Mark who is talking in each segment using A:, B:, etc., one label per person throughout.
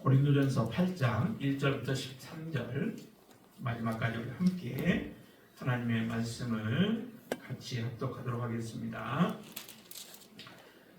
A: 고린도전서 8장 1절부터 13절 마지막까지 우리 함께 하나님의 말씀을 같이 합독하도록 하겠습니다.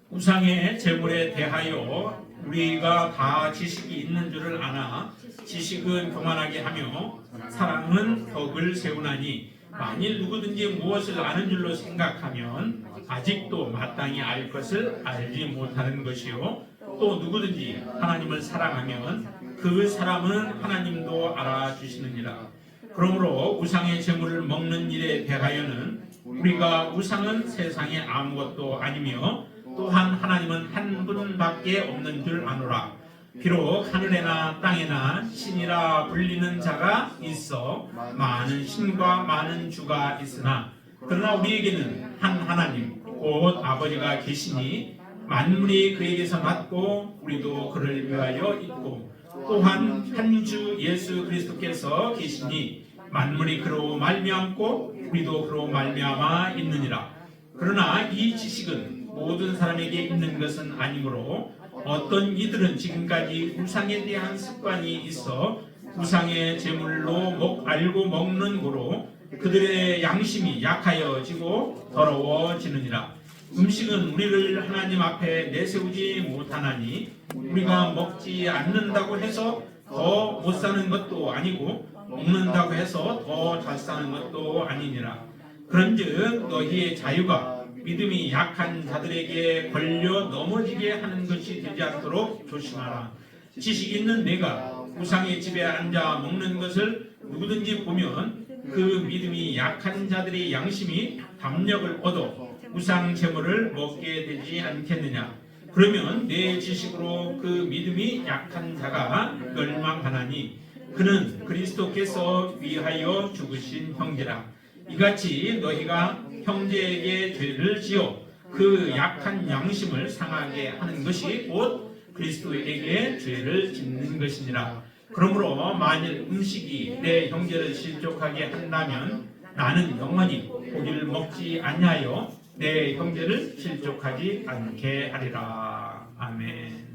A: 우상의 제물에 대하여 우리가 다 지식이 있는 줄을 아나 지식은 교만하게 하며 사랑은 덕을 세우나니 만일 누구든지 무엇을 아는 줄로 생각하면 아직도 마땅히 알 것을 알지 못하는 것이요 또 누구든지 하나님을 사랑하면 그 사람은 하나님도 알아주시느니라. 그러므로 우상의 제물을 먹는 일에 대하여는 우리가 우상은 세상에 아무것도 아니며 또한 하나님은 한 분밖에 없는 줄 아노라. 비록 하늘에나 땅에나 신이라 불리는 자가 있어 많은 신과 많은 주가 있으나 그러나 우리에게는 한 하나님 곧 아버지가 계시니 만물이 그에게서 났고 우리도 그를 위하여 있고 또한 한 주 예수 그리스도께서 계시니 만물이 그로 말미암고 우리도 그로 말미암아 있느니라. 그러나 이 지식은 모든 사람에게 있는 것은 아니므로 어떤 이들은 지금까지 우상에 대한 습관이 있어 우상의 제물로 알고 먹는 고로 그들의 양심이 약하여지고 더러워지느니라. 음식은 우리를 하나님 앞에 내세우지 못하나니 우리가 먹지 않는다고 해서 더 못 사는 것도 아니고 먹는다고 해서 더 잘 사는 것도 아니니라. 그런즉 너희의 자유가 믿음이 약한 자들에게 걸려 넘어지게 하는 것이 되지 않도록 조심하라. 지식 있는 내가 우상의 집에 앉아 먹는 것을 누구든지 보면 그 믿음이 약한 자들의 양심이 담력을 얻어 우상 제물을 먹게 되지 않겠느냐. 그러면 내 지식으로 그 믿음이 약한 자가 멸망하나니 그는 그리스도께서 위하여 죽으신 형제라. 이같이 너희가 형제에게 죄를 지어 그 약한 양심을 상하게 하는 것이 곧 그리스도에게 죄를 짓는 것이니라. 그러므로 만일 음식이 내 형제를 실족하게 한다면 나는 영원히 고기를 먹지 아니하여 내 형제를 실족하지 않게 하리라. 아멘.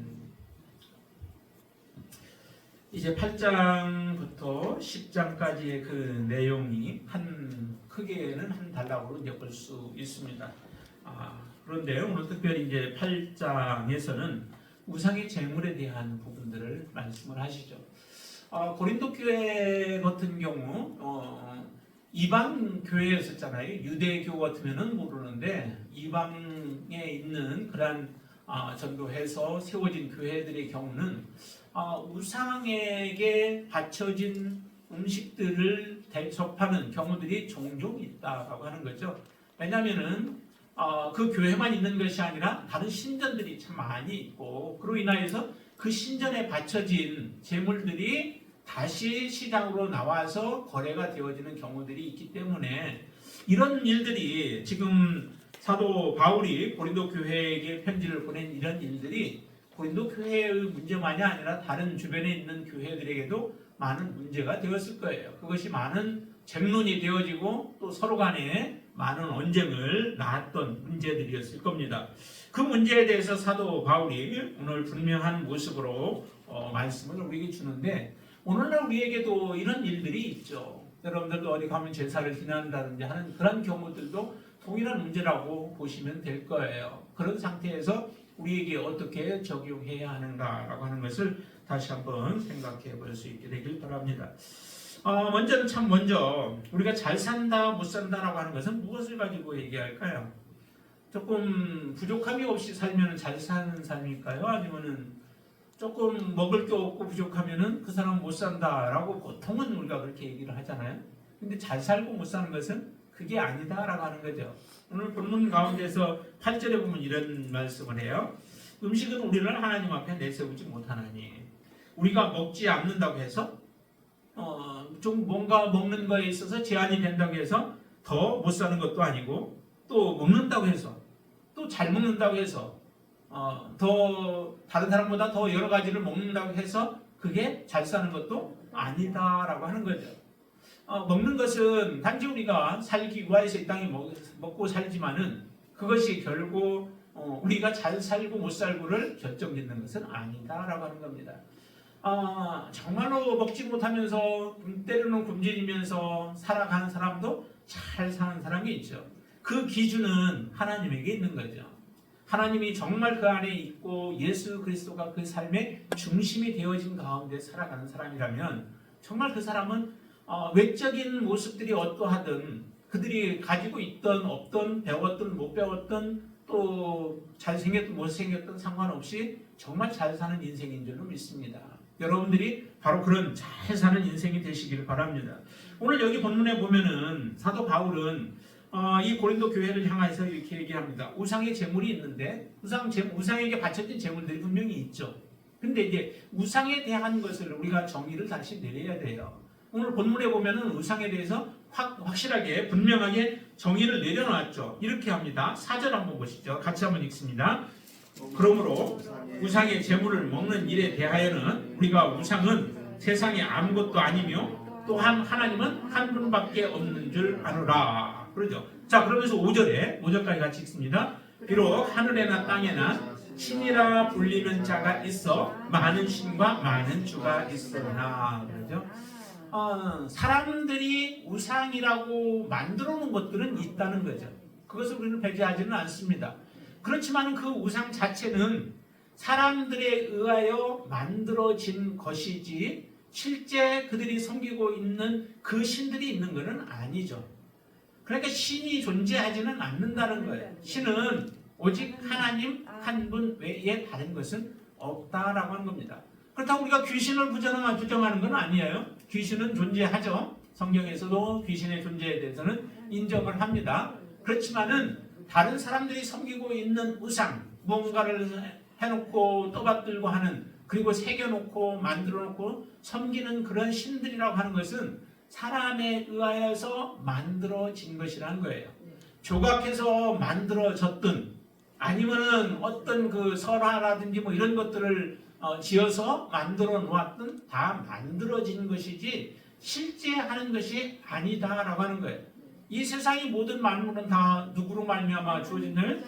A: 이제 8장부터 10장까지의 그 내용이 크게는 한 단락으로 이제 볼 수 있습니다. 그런데 오늘 특별히 이제 8장에서는 우상의 제물에 대한 부분들을 말씀을 하시죠. 고린도 교회 같은 경우 이방 교회였었잖아요. 유대교 같으면은 모르는데 이방에 있는 그러한 전도해서 세워진 교회들의 경우는 우상에게 바쳐진 음식들을 대접하는 경우들이 종종 있다라고 하는 거죠. 왜냐하면은 그 교회만 있는 것이 아니라 다른 신전들이 참 많이 있고 그로 인하여서 그 신전에 바쳐진 제물들이 다시 시장으로 나와서 거래가 되어지는 경우들이 있기 때문에 이런 일들이 지금 사도 바울이 고린도 교회에게 편지를 보낸 이런 일들이 고린도 교회의 문제만이 아니라 다른 주변에 있는 교회들에게도 많은 문제가 되었을 거예요. 그것이 많은 쟁론이 되어지고 또 서로 간에 많은 언쟁을 낳았던 문제들이었을 겁니다. 그 문제에 대해서 사도 바울이 오늘 분명한 모습으로 말씀을 우리에게 주는데 오늘날 우리에게도 이런 일들이 있죠. 여러분들도 어디 가면 제사를 지낸다든지 하는 그런 경우들도 동일한 문제라고 보시면 될 거예요. 그런 상태에서 우리에게 어떻게 적용해야 하는가라고 하는 것을 다시 한번 생각해 볼 수 있게 되길 바랍니다. 먼저 우리가 잘 산다 못 산다라고 하는 것은 무엇을 가지고 얘기할까요? 조금 부족함이 없이 살면 잘 사는 삶일까요? 아니면은 조금 먹을 게 없고 부족하면은 그 사람은 못 산다라고 보통은 우리가 그렇게 얘기를 하잖아요. 근데 잘 살고 못 사는 것은 그게 아니다라고 하는 거죠. 오늘 본문 가운데서 8절에 보면 이런 말씀을 해요. 음식은 우리를 하나님 앞에 내세우지 못하나니 우리가 먹지 않는다고 해서 좀 뭔가 먹는 거에 있어서 제한이 된다고 해서 더 못 사는 것도 아니고 또 먹는다고 해서 또 잘 먹는다고 해서 더 다른 사람보다 더 여러 가지를 먹는다고 해서 그게 잘 사는 것도 아니다라고 하는 거죠. 먹는 것은 단지 우리가 살기 위해서 이 땅에 먹고 살지만은 그것이 결국 우리가 잘 살고 못 살고를 결정짓는 것은 아니다라고 하는 겁니다. 정말로 먹지 못하면서 때로는 굶주리면서 살아가는 사람도 잘 사는 사람이 있죠. 그 기준은 하나님에게 있는 거죠. 하나님이 정말 그 안에 있고 예수 그리스도가 그 삶의 중심이 되어진 가운데 살아가는 사람이라면 정말 그 사람은 외적인 모습들이 어떠하든 그들이 가지고 있던 없던 배웠던 못 배웠던 또 잘생겼던 못생겼던 상관없이 정말 잘 사는 인생인 줄로 믿습니다. 여러분들이 바로 그런 잘 사는 인생이 되시기를 바랍니다. 오늘 여기 본문에 보면은 사도 바울은 이 고린도 교회를 향해서 이렇게 얘기합니다. 우상의 제물이 있는데 우상에게 바쳐진 제물들이 분명히 있죠. 근데 이제 우상에 대한 것을 우리가 정의를 다시 내려야 돼요. 오늘 본문에 보면은 우상에 대해서 확실하게 분명하게 정의를 내려놨죠. 이렇게 합니다. 4절 한번 보시죠. 같이 한번 읽습니다. 그러므로 우상의 제물을 먹는 일에 대하여는 우리가 우상은 세상에 아무것도 아니며 또한 하나님은 한 분밖에 없는 줄 아노라. 그러죠. 자, 그러면서 5절까지 같이 읽습니다. 비록 하늘에나 땅에나 신이라 불리는 자가 있어 많은 신과 많은 주가 있으나. 그러죠. 사람들이 우상이라고 만들어 놓은 것들은 있다는 거죠. 그것을 우리는 배제하지는 않습니다. 그렇지만 그 우상 자체는 사람들에 의하여 만들어진 것이지 실제 그들이 섬기고 있는 그 신들이 있는 것은 아니죠. 그러니까 신이 존재하지는 않는다는 거예요. 신은 오직 하나님 한 분 외에 다른 것은 없다라고 하는 겁니다. 그렇다고 우리가 귀신을 부정하는 건 아니에요. 귀신은 존재하죠. 성경에서도 귀신의 존재에 대해서는 인정을 합니다. 그렇지만은 다른 사람들이 섬기고 있는 우상, 뭔가를 해놓고 떠받들고 하는, 그리고 새겨놓고 만들어놓고 섬기는 그런 신들이라고 하는 것은 사람에 의하여서 만들어진 것이라는 거예요. 조각해서 만들어졌든 아니면은 어떤 그 설화라든지 뭐 이런 것들을 지어서 만들어 놓았든 다 만들어진 것이지 실제 하는 것이 아니다라고 하는 거예요. 이 세상의 모든 만물은 다 누구로 말미암아 주어진을?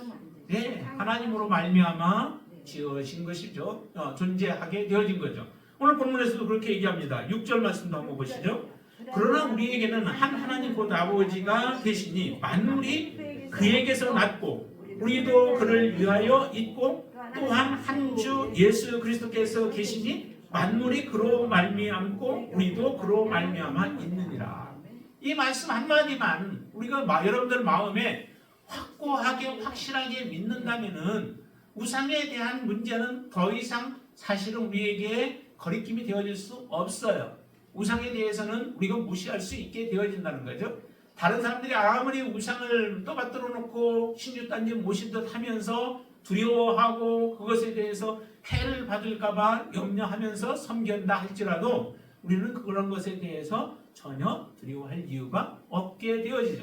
A: 네, 하나님으로 말미암아 지어진 것이죠. 존재하게 되어진 거죠. 오늘 본문에서도 그렇게 얘기합니다. 6절 말씀도 한번 보시죠. 그러나 우리에게는 한 하나님 곧 아버지가 계시니 만물이 그에게서 났고 우리도 그를 위하여 있고 또한 한 주 예수 그리스도께서 계시니 만물이 그로 말미암고 우리도 그로 말미암아 있느니라. 이 말씀 한마디만 우리가 여러분들 마음에 확고하게 확실하게 믿는다면은 우상에 대한 문제는 더 이상 사실은 우리에게 거리낌이 되어질 수 없어요. 우상에 대해서는 우리가 무시할 수 있게 되어진다는 거죠. 다른 사람들이 아무리 우상을 떠받들어 놓고 신주단지 모신 듯 하면서 두려워하고 그것에 대해서 해를 받을까봐 염려하면서 섬긴다 할지라도 우리는 그런 것에 대해서 전혀 두려워할 이유가 없게 되어지죠.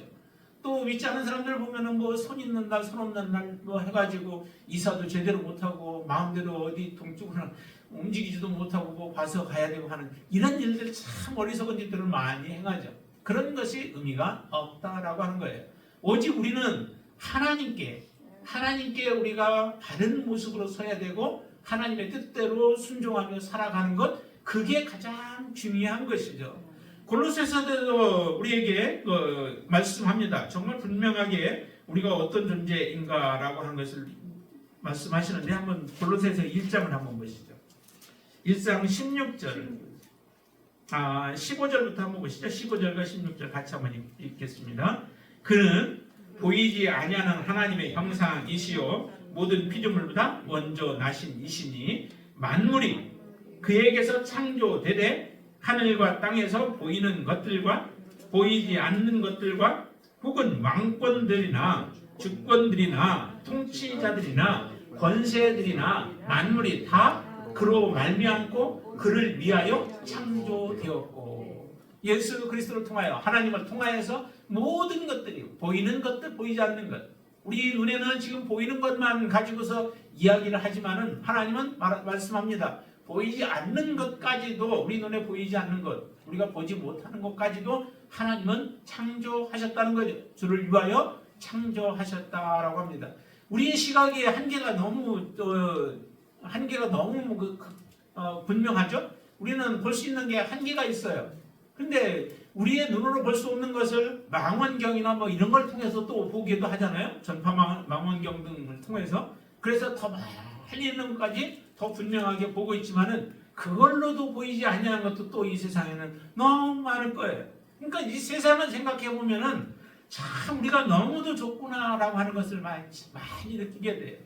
A: 또 믿지 않는 사람들 보면은 뭐 손 있는 날, 손 없는 날 뭐 해가지고 이사도 제대로 못하고 마음대로 어디 동쪽으로 움직이지도 못하고 뭐 봐서 가야 되고 하는 이런 일들 참 어리석은 짓들을 많이 행하죠. 그런 것이 의미가 없다라고 하는 거예요. 오직 우리는 하나님께 우리가 바른 모습으로 서야 되고 하나님의 뜻대로 순종하며 살아가는 것, 그게 가장 중요한 것이죠. 골로새서도 우리에게 말씀합니다. 정말 분명하게 우리가 어떤 존재인가라고 하는 것을 말씀하시는데 한번 골로새서 1장을 한번 보시죠. 1장 16절 15절부터 한번 보시죠. 15절과 16절 같이 한번 읽겠습니다. 그는 보이지 아니하는 하나님의 형상이시요 모든 피조물보다 먼저 나신 이시니 만물이 그에게서 창조되되 하늘과 땅에서 보이는 것들과 보이지 않는 것들과 혹은 왕권들이나 주권들이나 통치자들이나 권세들이나 만물이 다 그로 말미암고 그를 위하여 창조되었고, 예수 그리스도를 통하여 하나님을 통하여서 모든 것들이 보이는 것들 보이지 않는 것, 우리 눈에는 지금 보이는 것만 가지고서 이야기를 하지만은 하나님은 말씀합니다. 보이지 않는 것까지도, 우리 눈에 보이지 않는 것, 우리가 보지 못하는 것까지도 하나님은 창조하셨다는 거죠. 주를 위하여 창조하셨다라고 합니다. 우리의 시각의 한계가 너무 분명하죠. 우리는 볼 수 있는 게 한계가 있어요. 근데 우리의 눈으로 볼 수 없는 것을 망원경이나 뭐 이런 걸 통해서 또 보기도 하잖아요. 전파 망원경 등을 통해서. 그래서 더 많이 있는 것까지 더 분명하게 보고 있지만은 그걸로도 보이지 아니하는 것도 또 이 세상에는 너무 많을 거예요. 그러니까 이 세상을 생각해 보면은 참 우리가 너무도 좁구나라고 하는 것을 많이 느끼게 돼요.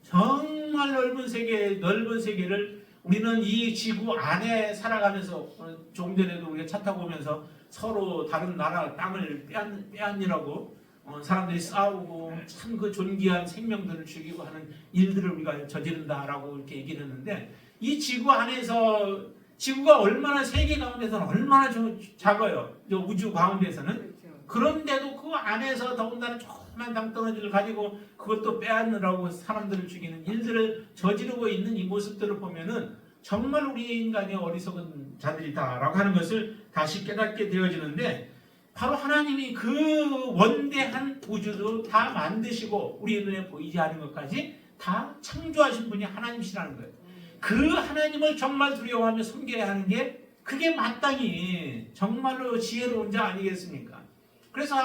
A: 정말 넓은 세계를 우리는 이 지구 안에 살아가면서 조금 전에도 우리가 차 타고 오면서 서로 다른 나라 땅을 빼앗으려고 사람들이 싸우고 참 그 존귀한 생명들을 죽이고 하는 일들을 우리가 저지른다라고 이렇게 얘기를 했는데 이 지구 안에서 지구가 얼마나 세계 가운데서는 얼마나 작아요. 우주 가운데서는. 그런데도 그 안에서 더군다나 조그만 땅덩어리를 가지고 그것도 빼앗느라고 사람들을 죽이는 일들을 저지르고 있는 이 모습들을 보면은 정말 우리 인간이 어리석은 자들이다라고 하는 것을 다시 깨닫게 되어지는데 바로 하나님이 그 원대한 우주도 다 만드시고 우리 눈에 보이지 않은 것까지 다 창조하신 분이 하나님이시라는 거예요. 그 하나님을 정말 두려워하며 섬겨야 하는 게 그게 마땅히 정말로 지혜로운 자 아니겠습니까? 그래서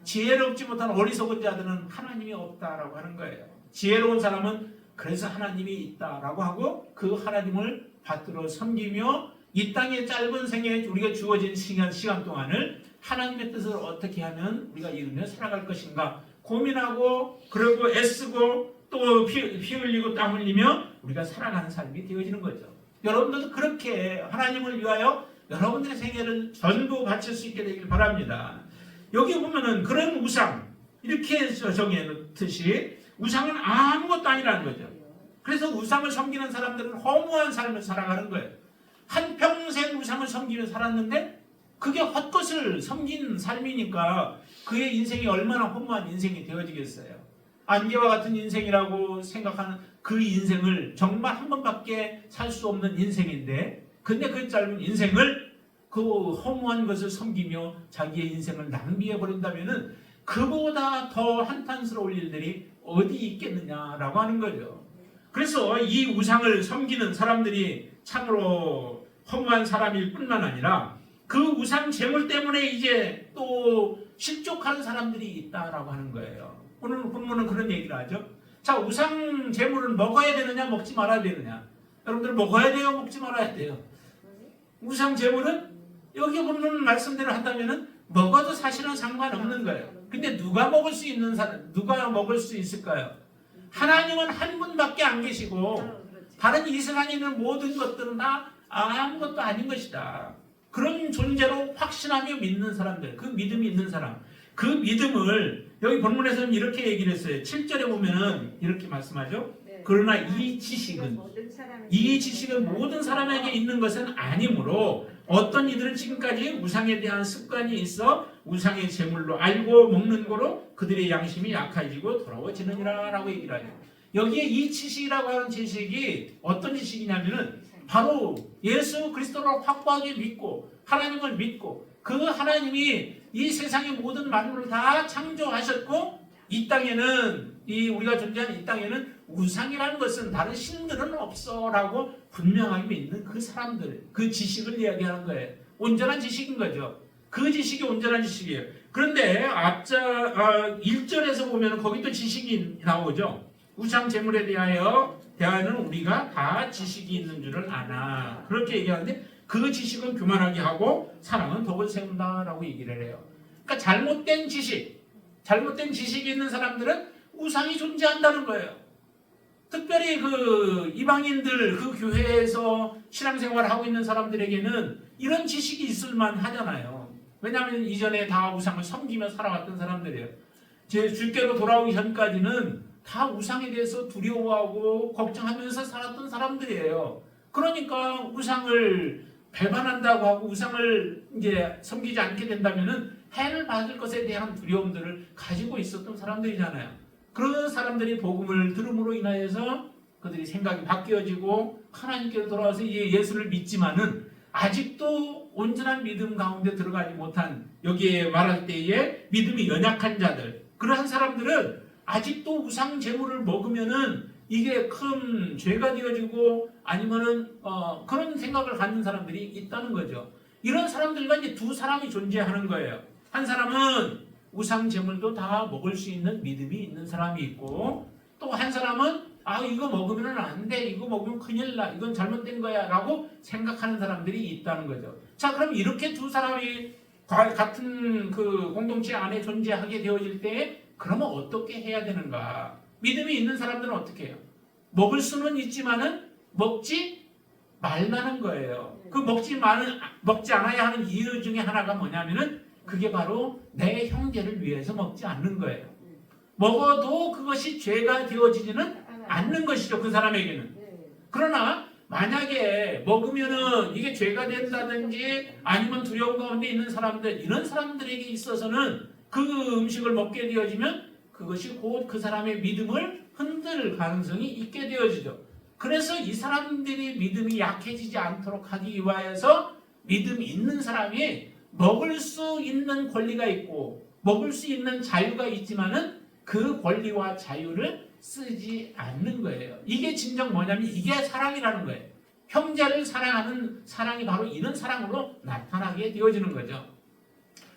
A: 지혜롭지 못한 어리석은 자들은 하나님이 없다라고 하는 거예요. 지혜로운 사람은 그래서 하나님이 있다라고 하고 그 하나님을 받들어 섬기며 이 땅의 짧은 생에 우리가 주어진 시간 동안을 하나님의 뜻을 어떻게 하면 우리가 이루며 살아갈 것인가 고민하고 그리고 애쓰고 또 피 흘리고 땀 흘리며 우리가 살아가는 삶이 되어지는 거죠. 여러분들도 그렇게 하나님을 위하여 여러분들의 생애를 전부 바칠 수 있게 되길 바랍니다. 여기 보면은 그런 우상 이렇게 정해놓듯이 우상은 아무것도 아니라는 거죠. 그래서 우상을 섬기는 사람들은 허무한 삶을 살아가는 거예요. 한평생 우상을 섬기며 살았는데 그게 헛것을 섬긴 삶이니까 그의 인생이 얼마나 허무한 인생이 되어지겠어요. 안개와 같은 인생이라고 생각하는 그 인생을 정말 한 번밖에 살 수 없는 인생인데 근데 그 짧은 인생을 그 허무한 것을 섬기며 자기의 인생을 낭비해 버린다면은 그보다 더 한탄스러울 일들이 어디 있겠느냐라고 하는 거죠. 그래서 이 우상을 섬기는 사람들이 참으로 허무한 사람일 뿐만 아니라 그 우상 제물 때문에 이제 또 실족하는 사람들이 있다라고 하는 거예요. 오늘 본문은 그런 얘기를 하죠. 자, 우상 제물은 먹어야 되느냐 먹지 말아야 되느냐. 여러분들 먹어야 돼요 먹지 말아야 돼요. 우상 제물은 여기 보는 말씀대로 한다면은 먹어도 사실은 상관없는 거예요. 근데 누가 먹을 수 있는 사람, 누가 먹을 수 있을까요? 하나님은 한 분밖에 안 계시고 다른 이 세상에 있는 모든 것들은 다 아무것도 아닌 것이다. 그런 존재로 확신하며 믿는 사람들, 그 믿음이 있는 사람, 그 믿음을 여기 본문에서는 이렇게 얘기를 했어요. 7절에 보면은 이렇게 말씀하죠. 그러나 이 지식은 모든 사람에게 있는 것은 아니므로 어떤 이들은 지금까지 우상에 대한 습관이 있어 우상의 제물로 알고 먹는 거로 그들의 양심이 약해지고 더러워지느니라 라고 얘기를 하죠. 여기에 이 지식이라고 하는 지식이 어떤 지식이냐면은 바로 예수 그리스도를 확고하게 믿고 하나님을 믿고 그 하나님이 이 세상의 모든 만물을 다 창조하셨고 이 땅에는 우리가 존재하는 이 땅에는 우상이라는 것은 다른 신들은 없어라고 분명하게 믿는 그 사람들, 그 지식을 이야기하는 거예요. 온전한 지식인 거죠. 그 지식이 온전한 지식이에요. 그런데 앞자 1절에서 보면 거기 또 지식이 나오죠. 우상 제물에 대하여는 우리가 다 지식이 있는 줄을 아나. 그렇게 얘기하는데 그 지식은 교만하게 하고 사랑은 덕을 세운다라고 얘기를 해요. 그러니까 잘못된 지식이 있는 사람들은 우상이 존재한다는 거예요. 특별히 그 이방인들 그 교회에서 신앙생활을 하고 있는 사람들에게는 이런 지식이 있을만 하잖아요. 왜냐하면 이전에 다 우상을 섬기며 살아왔던 사람들이에요. 제 주께로 돌아오기 전까지는 다 우상에 대해서 두려워하고 걱정하면서 살았던 사람들이에요. 그러니까 우상을 배반한다고 하고 우상을 이제 섬기지 않게 된다면은 해를 받을 것에 대한 두려움들을 가지고 있었던 사람들이잖아요. 그런 사람들이 복음을 들음으로 인하여서 그들이 생각이 바뀌어지고 하나님께로 돌아와서 예수를 믿지만은 아직도 온전한 믿음 가운데 들어가지 못한 여기에 말할 때에 믿음이 연약한 자들 그러한 사람들은 아직도 우상 제물을 먹으면은 이게 큰 죄가 되어지고 아니면은 그런 생각을 갖는 사람들이 있다는 거죠. 이런 사람들과 이제 두 사람이 존재하는 거예요. 한 사람은 우상 제물도 다 먹을 수 있는 믿음이 있는 사람이 있고, 또 한 사람은 이거 먹으면 안 돼, 이거 먹으면 큰일 나, 이건 잘못된 거야 라고 생각하는 사람들이 있다는 거죠. 자, 그럼 이렇게 두 사람이 같은 그 공동체 안에 존재하게 되어질 때 그러면 어떻게 해야 되는가? 믿음이 있는 사람들은 어떻게 해요? 먹을 수는 있지만은 먹지 말라는 거예요. 그 먹지 않아야 하는 이유 중에 하나가 뭐냐면은 그게 바로 내 형제를 위해서 먹지 않는 거예요. 먹어도 그것이 죄가 되어지지는 않는 것이죠, 그 사람에게는. 그러나 만약에 먹으면은 이게 죄가 된다든지 아니면 두려움 가운데 있는 사람들, 이런 사람들에게 있어서는 그 음식을 먹게 되어지면 그것이 곧 그 사람의 믿음을 흔들 가능성이 있게 되어지죠. 그래서 이 사람들이 믿음이 약해지지 않도록 하기 위하여서 믿음 있는 사람이 먹을 수 있는 권리가 있고 먹을 수 있는 자유가 있지만은 그 권리와 자유를 쓰지 않는 거예요. 이게 진정 뭐냐면 이게 사랑이라는 거예요. 형제를 사랑하는 사랑이 바로 이런 사랑으로 나타나게 되어지는 거죠.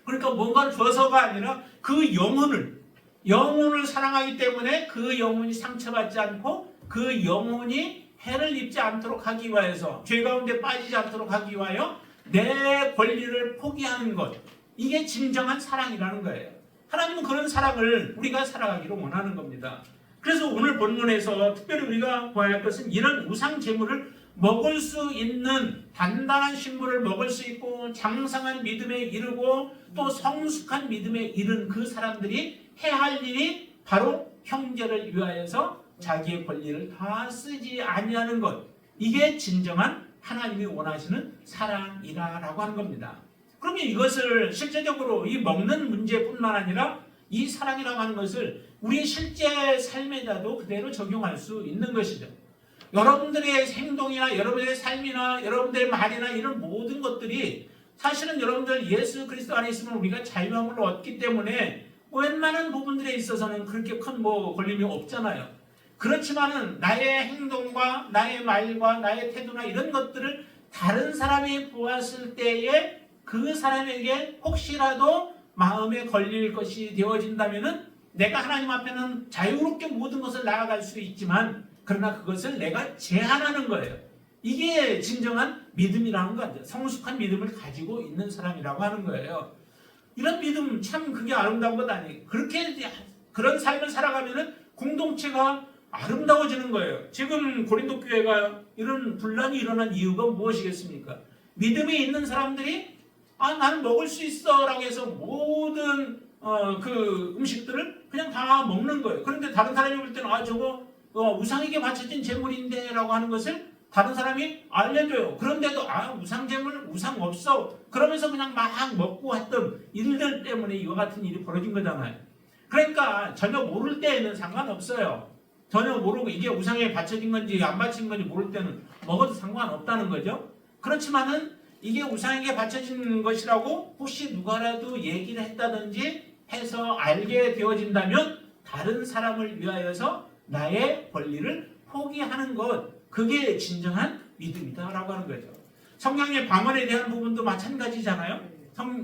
A: 그러니까 뭔가를 줘서가 아니라 그 영혼을 사랑하기 때문에 그 영혼이 상처받지 않고 그 영혼이 해를 입지 않도록 하기 위하여서, 죄 가운데 빠지지 않도록 하기 위하여 내 권리를 포기하는 것, 이게 진정한 사랑이라는 거예요. 하나님은 그런 사랑을 우리가 살아가기를 원하는 겁니다. 그래서 오늘 본문에서 특별히 우리가 봐야 할 것은 이런 우상 제물을 먹을 수 있는 단단한 식물을 먹을 수 있고 장성한 믿음에 이르고 또 성숙한 믿음에 이른 그 사람들이 해야 할 일이 바로 형제를 위하여서 자기의 권리를 다 쓰지 아니하는 것, 이게 진정한 하나님이 원하시는 사랑이라고 하는 겁니다. 그러면 이것을 실제적으로 이 먹는 문제뿐만 아니라 이 사랑이라고 하는 것을 우리 실제 삶에다도 그대로 적용할 수 있는 것이죠. 여러분들의 행동이나 여러분들의 삶이나 여러분들의 말이나 이런 모든 것들이 사실은 여러분들 예수 그리스도 안에 있으면 우리가 자유함을 얻기 때문에 웬만한 부분들에 있어서는 그렇게 큰 걸림이 없잖아요. 그렇지만은 나의 행동과 나의 말과 나의 태도나 이런 것들을 다른 사람이 보았을 때에 그 사람에게 혹시라도 마음에 걸릴 것이 되어진다면은 내가 하나님 앞에는 자유롭게 모든 것을 나아갈 수 있지만 그러나 그것을 내가 제한하는 거예요. 이게 진정한 믿음이라는 거죠. 성숙한 믿음을 가지고 있는 사람이라고 하는 거예요. 이런 믿음 참 그게 아름다운 것 아니에요. 그런 삶을 살아가면은 공동체가 아름다워지는 거예요. 지금 고린도 교회가 이런 분란이 일어난 이유가 무엇이겠습니까? 믿음이 있는 사람들이 나는 먹을 수 있어 라고 해서 모든 그 음식들을 그냥 다 먹는 거예요. 그런데 다른 사람이 볼 때는 저거 우상에게 바쳐진 제물인데 라고 하는 것을 다른 사람이 알려줘요. 그런데도 우상 제물 우상 없어 그러면서 그냥 막 먹고 했던 일들 때문에 이와 같은 일이 벌어진 거잖아요. 그러니까 전혀 모를 때에는 상관없어요. 전혀 모르고 이게 우상에 바쳐진 건지 안 바쳐진 건지 모를 때는 먹어도 상관없다는 거죠. 그렇지만은 이게 우상에게 바쳐진 것이라고 혹시 누가라도 얘기를 했다든지 해서 알게 되어진다면 다른 사람을 위하여서 나의 권리를 포기하는 것, 그게 진정한 믿음이다라고 하는 거죠. 성경의 방언에 대한 부분도 마찬가지잖아요.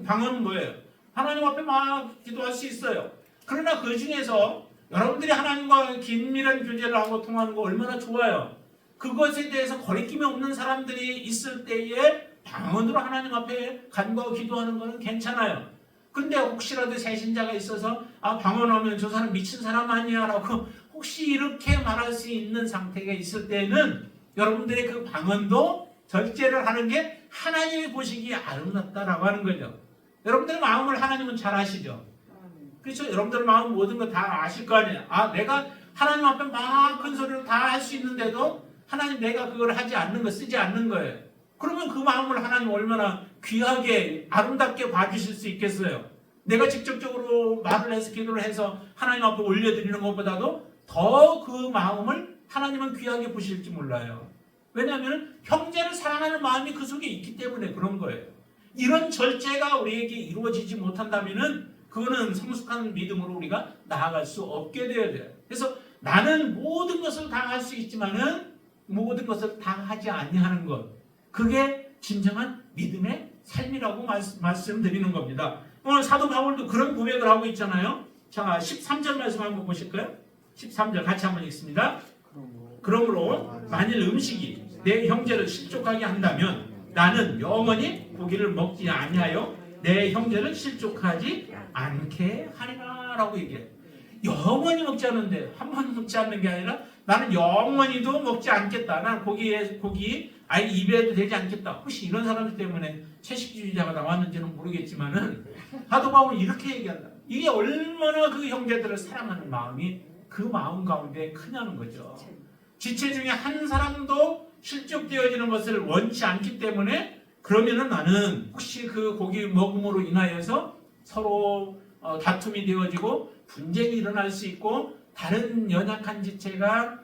A: 방언은 뭐예요? 하나님 앞에 막 기도할 수 있어요. 그러나 그 중에서 여러분들이 하나님과 긴밀한 교제를 하고 통하는 거 얼마나 좋아요. 그것에 대해서 거리낌이 없는 사람들이 있을 때에 방언으로 하나님 앞에 간구하고 기도하는 거는 괜찮아요. 근데 혹시라도 새신자가 있어서 방언하면 저 사람 미친 사람 아니야 라고 혹시 이렇게 말할 수 있는 상태가 있을 때는 여러분들의 그 방언도 절제를 하는 게 하나님이 보시기에 아름답다라고 하는 거죠. 여러분들의 마음을 하나님은 잘 아시죠? 그렇죠? 여러분들 마음 모든 거 다 아실 거 아니에요. 내가 하나님 앞에 막 큰 소리로 다 할 수 있는데도 하나님 내가 그걸 하지 않는 거, 쓰지 않는 거예요. 그러면 그 마음을 하나님 얼마나 귀하게 아름답게 봐주실 수 있겠어요. 내가 직접적으로 말을 해서 기도를 해서 하나님 앞에 올려드리는 것보다도 더 그 마음을 하나님은 귀하게 보실지 몰라요. 왜냐하면 형제를 사랑하는 마음이 그 속에 있기 때문에 그런 거예요. 이런 절제가 우리에게 이루어지지 못한다면은 그거는 성숙한 믿음으로 우리가 나아갈 수 없게 되어야 돼요. 그래서 나는 모든 것을 다 할 수 있지만은 모든 것을 다 하지 아니하는 것, 그게 진정한 믿음의 삶이라고 말씀드리는 겁니다. 오늘 사도 바울도 그런 고백을 하고 있잖아요. 자, 13절 말씀 한번 보실까요? 13절 같이 한번 읽습니다. 그러므로 만일 음식이 내 형제를 실족하게 한다면 나는 영원히 고기를 먹지 아니하여 내 형제를 실족하지 않게 하리라 라고 얘기해요. 영원히 먹지 않는데, 한 번 먹지 않는 게 아니라 나는 영원히도 먹지 않겠다. 나는 고기 아예 입에도 되지 않겠다. 혹시 이런 사람들 때문에 채식주의자가 나왔는지는 모르겠지만은 사도 바울은 이렇게 얘기한다. 이게 얼마나 그 형제들을 사랑하는 마음이 그 마음 가운데 크냐는 거죠. 지체 중에 한 사람도 실족되어지는 것을 원치 않기 때문에, 그러면은 나는 혹시 그 고기 먹음으로 인하여서 서로 다툼이 되어지고 분쟁이 일어날 수 있고 다른 연약한 지체가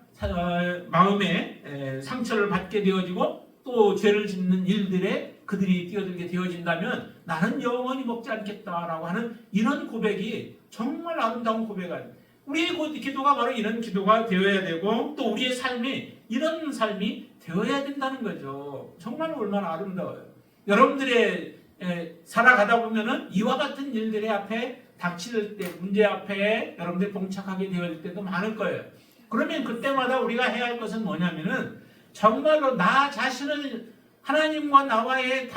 A: 마음에 상처를 받게 되어지고 또 죄를 짓는 일들에 그들이 뛰어들게 되어진다면 나는 영원히 먹지 않겠다라고 하는 이런 고백이 정말 아름다운 고백이에요. 우리의 기도가 바로 이런 기도가 되어야 되고 또 우리의 삶이 이런 삶이 되어야 된다는 거죠. 정말 얼마나 아름다워요. 여러분들의 살아가다 보면은 이와 같은 일들의 앞에 닥칠 때, 문제 앞에 여러분들이 봉착하게 되어질 때도 많을 거예요. 그러면 그때마다 우리가 해야 할 것은 뭐냐면은 정말로 나 자신을 하나님과 나와의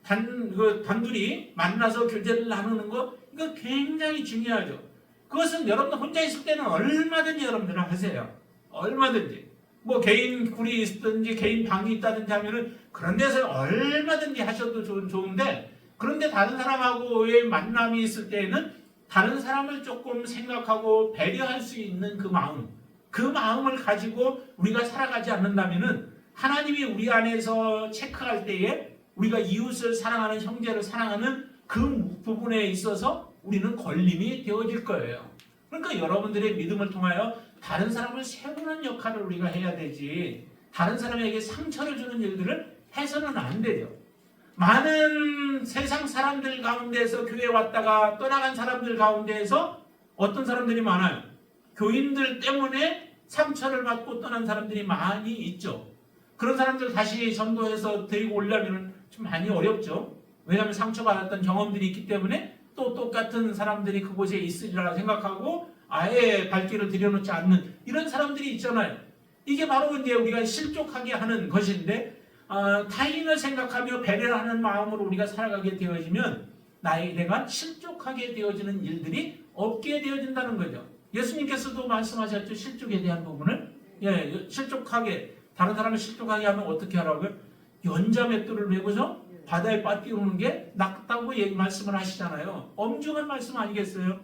A: 단둘이 만나서 교제를 나누는 거, 이거 굉장히 중요하죠. 그것은 여러분들 혼자 있을 때는 얼마든지 여러분들은 하세요. 얼마든지. 뭐 개인 굴이 있든지 개인 방이 있다든지 하면은 그런 데서 얼마든지 하셔도 좋은데, 그런데 다른 사람하고의 만남이 있을 때에는 다른 사람을 조금 생각하고 배려할 수 있는 그 마음을 가지고 우리가 살아가지 않는다면은 하나님이 우리 안에서 체크할 때에 우리가 이웃을 사랑하는, 형제를 사랑하는 그 부분에 있어서 우리는 걸림이 되어질 거예요. 그러니까 여러분들의 믿음을 통하여 다른 사람을 세우는 역할을 우리가 해야 되지, 다른 사람에게 상처를 주는 일들을 해서는 안 되죠. 많은 세상 사람들 가운데서 교회에 왔다가 떠나간 사람들 가운데에서 어떤 사람들이 많아요. 교인들 때문에 상처를 받고 떠난 사람들이 많이 있죠. 그런 사람들 다시 전도해서 데리고 오려면 좀 많이 어렵죠. 왜냐하면 상처받았던 경험들이 있기 때문에 또 똑같은 사람들이 그곳에 있으리라 생각하고 아예 발길을 들여놓지 않는 이런 사람들이 있잖아요. 이게 바로 이제 우리가 실족하게 하는 것인데, 타인을 생각하며 배려하는 마음으로 우리가 살아가게 되어지면 내가 실족하게 되어지는 일들이 없게 되어진다는 거죠. 예수님께서도 말씀하셨죠. 실족에 대한 부분을. 실족하게, 다른 사람을 실족하게 하면 어떻게 하라고요? 연자맷돌을 메고서 바다에 빠뜨리는 게 낫다고 말씀을 하시잖아요. 엄중한 말씀 아니겠어요?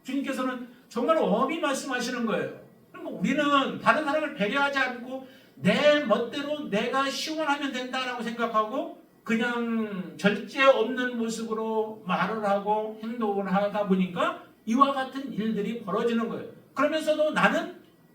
A: 주님께서는 정말 엄히 말씀하시는 거예요. 그러니까 우리는 다른 사람을 배려하지 않고 내 멋대로 내가 시원하면 된다라고 생각하고 그냥 절제 없는 모습으로 말을 하고 행동을 하다 보니까 이와 같은 일들이 벌어지는 거예요. 그러면서도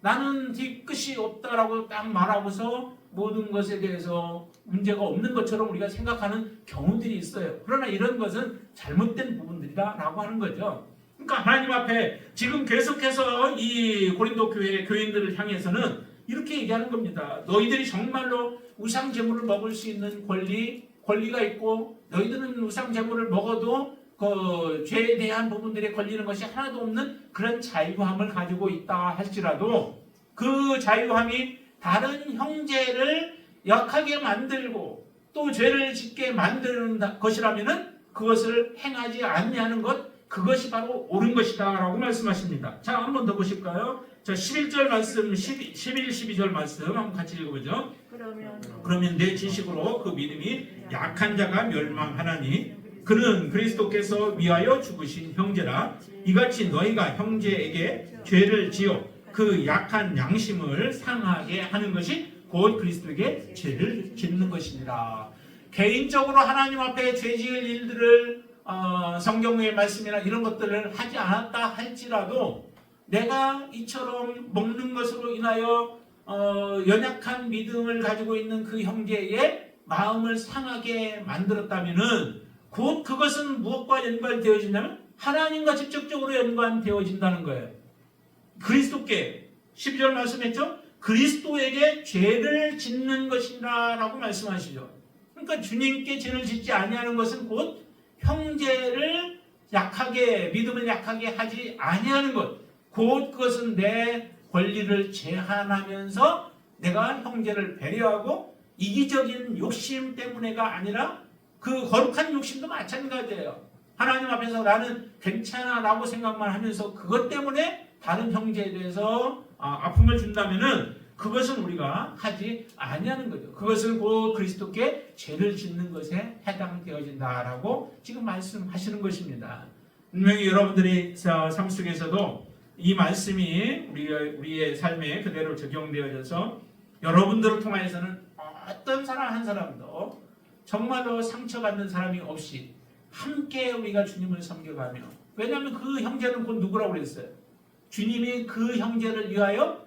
A: 나는 뒤끝이 없다라고 딱 말하고서 모든 것에 대해서 문제가 없는 것처럼 우리가 생각하는 경우들이 있어요. 그러나 이런 것은 잘못된 부분들이다라고 하는 거죠. 그러니까 하나님 앞에 지금 계속해서 이 고린도 교회 교인들을 향해서는 이렇게 얘기하는 겁니다. 너희들이 정말로 우상 제물을 먹을 수 있는 권리가 있고, 너희들은 우상 제물을 먹어도 그 죄에 대한 부분들에 걸리는 것이 하나도 없는 그런 자유함을 가지고 있다 할지라도, 그 자유함이 다른 형제를 약하게 만들고 또 죄를 짓게 만드는 것이라면은 그것을 행하지 않냐는 것, 그것이 바로 옳은 것이다 라고 말씀하십니다. 자, 한 번 더 보실까요? 자, 11절 말씀, 11, 12절 말씀 한번 같이 읽어보죠. 그러면 내 지식으로 그 믿음이 약한 자가 멸망하나니 그는 그리스도께서 위하여 죽으신 형제라. 이같이 너희가 형제에게 죄를 지어 그 약한 양심을 상하게 하는 것이 곧 그리스도에게 죄를 짓는 것입니다. 개인적으로 하나님 앞에 죄 지을 일들을 성경의 말씀이나 이런 것들을 하지 않았다 할지라도 내가 이처럼 먹는 것으로 인하여 연약한 믿음을 가지고 있는 그 형제의 마음을 상하게 만들었다면은 곧 그것은 무엇과 연관되어진다면 하나님과 직접적으로 연관되어진다는 거예요. 그리스도께 12절 말씀했죠? 그리스도에게 죄를 짓는 것이라고 말씀하시죠. 그러니까 주님께 죄를 짓지 아니하는 것은 곧 형제를 약하게, 믿음을 약하게 하지 아니하는 것, 곧 그것은 내 권리를 제한하면서 내가 형제를 배려하고 이기적인 욕심 때문에가 아니라 그 거룩한 욕심도 마찬가지예요. 하나님 앞에서 나는 괜찮아 라고 생각만 하면서 그것 때문에 다른 형제에 대해서 아픔을 준다면은 그것은 우리가 하지 아니하는 거죠. 그것은 곧 그리스도께 죄를 짓는 것에 해당되어진다라고 지금 말씀하시는 것입니다. 분명히 여러분들이 삶 속에서도 이 말씀이 우리의 삶에 그대로 적용되어져서 여러분들을 통하여서는 어떤 사람 한 사람도 정말로 상처받는 사람이 없이 함께 우리가 주님을 섬겨가며, 왜냐하면 그 형제는 곧 누구라고 그랬어요? 주님이 그 형제를 위하여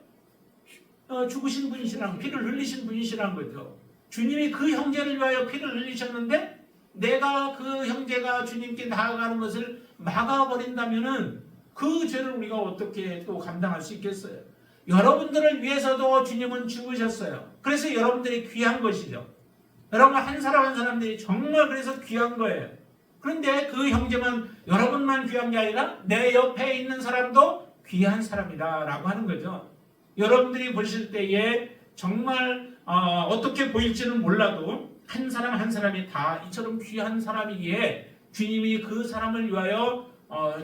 A: 죽으신 분이시라는, 피를 흘리신 분이시라는 거죠. 주님이 그 형제를 위하여 피를 흘리셨는데 내가 그 형제가 주님께 나아가는 것을 막아버린다면은 그 죄를 우리가 어떻게 또 감당할 수 있겠어요? 여러분들을 위해서도 주님은 죽으셨어요. 그래서 여러분들이 귀한 것이죠. 여러분 한 사람 한 사람들이 정말 그래서 귀한 거예요. 그런데 그 형제만, 여러분만 귀한 게 아니라 내 옆에 있는 사람도 귀한 사람이다 라고 하는 거죠. 여러분들이 보실 때에 정말 어떻게 보일지는 몰라도 한 사람 한 사람이 다 이처럼 귀한 사람이기에 주님이 그 사람을 위하여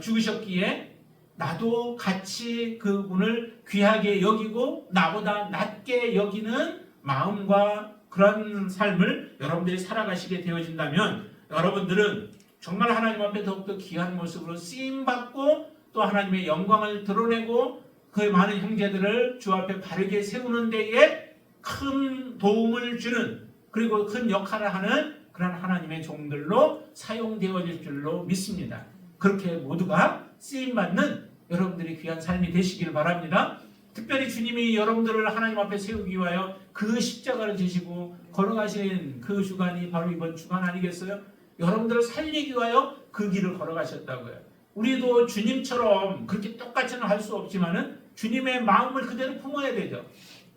A: 죽으셨기에 나도 같이 그분을 귀하게 여기고 나보다 낮게 여기는 마음과 그런 삶을 여러분들이 살아가시게 되어진다면 여러분들은 정말 하나님 앞에 더욱더 귀한 모습으로 쓰임받고 또 하나님의 영광을 드러내고 그 많은 형제들을 주 앞에 바르게 세우는 데에 큰 도움을 주는, 그리고 큰 역할을 하는 그런 하나님의 종들로 사용되어질 줄로 믿습니다. 그렇게 모두가 쓰임받는 여러분들이 귀한 삶이 되시기를 바랍니다. 특별히 주님이 여러분들을 하나님 앞에 세우기 위하여 그 십자가를 지시고 걸어가신 그 주간이 바로 이번 주간 아니겠어요? 여러분들을 살리기 위하여 그 길을 걸어가셨다고요. 우리도 주님처럼 그렇게 똑같이는 할 수 없지만은 주님의 마음을 그대로 품어야 되죠.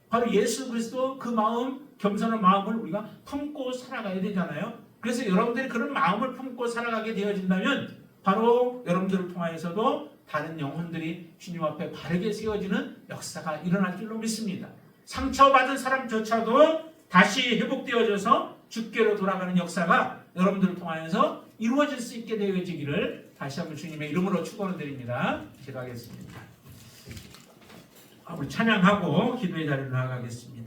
A: 바로 예수 그리스도 그 마음, 겸손한 마음을 우리가 품고 살아가야 되잖아요. 그래서 여러분들이 그런 마음을 품고 살아가게 되어진다면 바로 여러분들을 통하여서도 다른 영혼들이 주님 앞에 바르게 세워지는 역사가 일어날 줄로 믿습니다. 상처받은 사람조차도 다시 회복되어져서 주께로 돌아가는 역사가 여러분들을 통하여서 이루어질 수 있게 되어지기를 다시 한번 주님의 이름으로 축원을 드립니다. 기도하겠습니다. 우리 찬양하고 기도의 자리로 나아가겠습니다.